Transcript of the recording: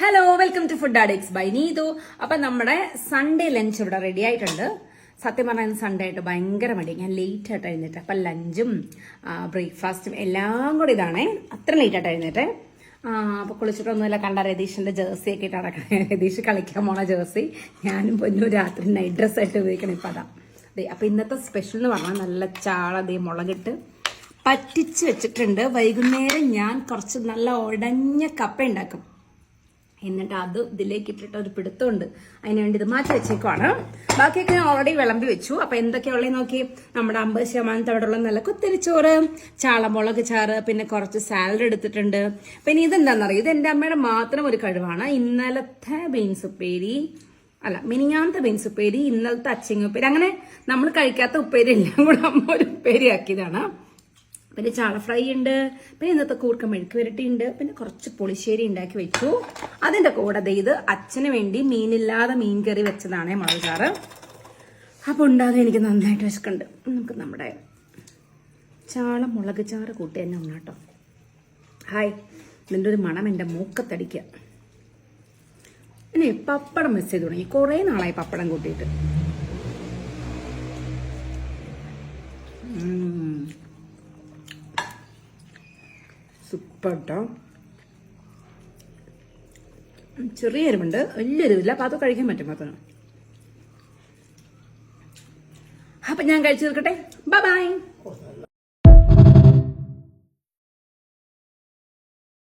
Hello, welcome to food addicts by Neethu. അപ്പൊ നമ്മുടെ Sunday lunch ഇവിടെ റെഡി ആയിട്ടുണ്ട്. സത്യം പറഞ്ഞാൽ സൺഡേ ആയിട്ട് ഭയങ്കര മടി. ഞാൻ ലേറ്റ് ആയിട്ട് എഴുന്നേറ്റ്. അപ്പൊ ലഞ്ചും ബ്രേക്ക്ഫാസ്റ്റും എല്ലാം കൂടി ഇതാണേ. അത്ര ലേറ്റ് ആയിട്ട് എഴുന്നേറ്റ്. അപ്പൊ കുളിച്ചിട്ടൊന്നുമില്ല. കണ്ട രതീഷിന്റെ ജേഴ്സി ഒക്കെ ഇട്ട് നടക്കണം. രതീഷ് കളിക്കാൻ പോണ ജേഴ്സി ഞാനും പൊന്നു രാത്രി നൈറ്റ് ഡ്രസ് ആയിട്ട് ഉപയോഗിക്കണം. ഇപ്പൊ അതാ അതെ. അപ്പൊ ഇന്നത്തെ സ്പെഷ്യൽ എന്ന് പറഞ്ഞാൽ നല്ല ചാള മുളകിട്ട് പറ്റിച്ച് വെച്ചിട്ടുണ്ട്. വൈകുന്നേരം ഞാൻ കുറച്ച് നല്ല ഉടഞ്ഞ കപ്പ ഉണ്ടാക്കും. എന്നിട്ട് അത് ഇതിലേക്ക് ഇട്ടിട്ട് ഒരു പിടുത്തമുണ്ട്. അതിനുവേണ്ടി ഇത് മാറ്റി വെച്ചേക്കുവാണ്. ബാക്കിയൊക്കെ ഞാൻ ഓൾറെഡി വിളമ്പി വെച്ചു. അപ്പൊ എന്തൊക്കെയുള്ളത് നോക്കി. നമ്മുടെ 50% അവിടെയുള്ള നല്ല കുത്തിരിച്ചോറ്, ചാളമുളക് ചാറ്, പിന്നെ കുറച്ച് സാലഡ് എടുത്തിട്ടുണ്ട്. പിന്നെ ഇതെന്താണെന്നറിയാം, ഇത് എന്റെ അമ്മയുടെ മാത്രം ഒരു കഴിവാണ്. ഇന്നലത്തെ ബീൻസ് ഉപ്പേരി മിനിഞ്ഞാമത്തെ ബീൻസ് ഉപ്പേരി, ഇന്നലത്തെ അച്ചിങ്ങ ഉപ്പേരി, അങ്ങനെ നമ്മൾ കഴിക്കാത്ത ഉപ്പേരി എല്ലാം കൂടെ അമ്മ ഒരു ഉപ്പേരി ആക്കിയതാണ്. പിന്നെ ചാള ഫ്രൈ ഉണ്ട്, പിന്നെ ഇന്നത്തെ കൂർക്ക മെഴുക്ക് വരട്ടിയുണ്ട്, പിന്നെ കുറച്ച് പുളിശ്ശേരി ഉണ്ടാക്കി വെച്ചു. അതിന്റെ കൂടെ ഇത് അച്ഛന് വേണ്ടി മീനില്ലാതെ മീൻ കറി വെച്ചതാണ് മുളക് ചാറ്. അപ്പൊ ഉണ്ടാകാൻ എനിക്ക് നന്നായിട്ട് വിശക്കുന്നുണ്ട്. നമുക്ക് നമ്മുടെ ചാള മുളക് ചാറ് കൂട്ടി തന്നെ ഉണ്ണാട്ടോ. ഹായ്, ഇതിൻ്റെ ഒരു മണം എൻ്റെ മൂക്കത്തടിക്കുക. പിന്നെ പപ്പടം മിസ് ചെയ്ത് തുടങ്ങി. കുറേ നാളായി പപ്പടം കൂട്ടിയിട്ട്. സൂപ്പർ കേട്ടോ. ചെറിയ എരിവുണ്ട്, വലിയ എരിവില്ല. അപ്പൊ അത് കഴിക്കാൻ പറ്റും മാത്രം. അപ്പൊ ഞാൻ കഴിച്ചു തീർക്കട്ടെ. Bye by.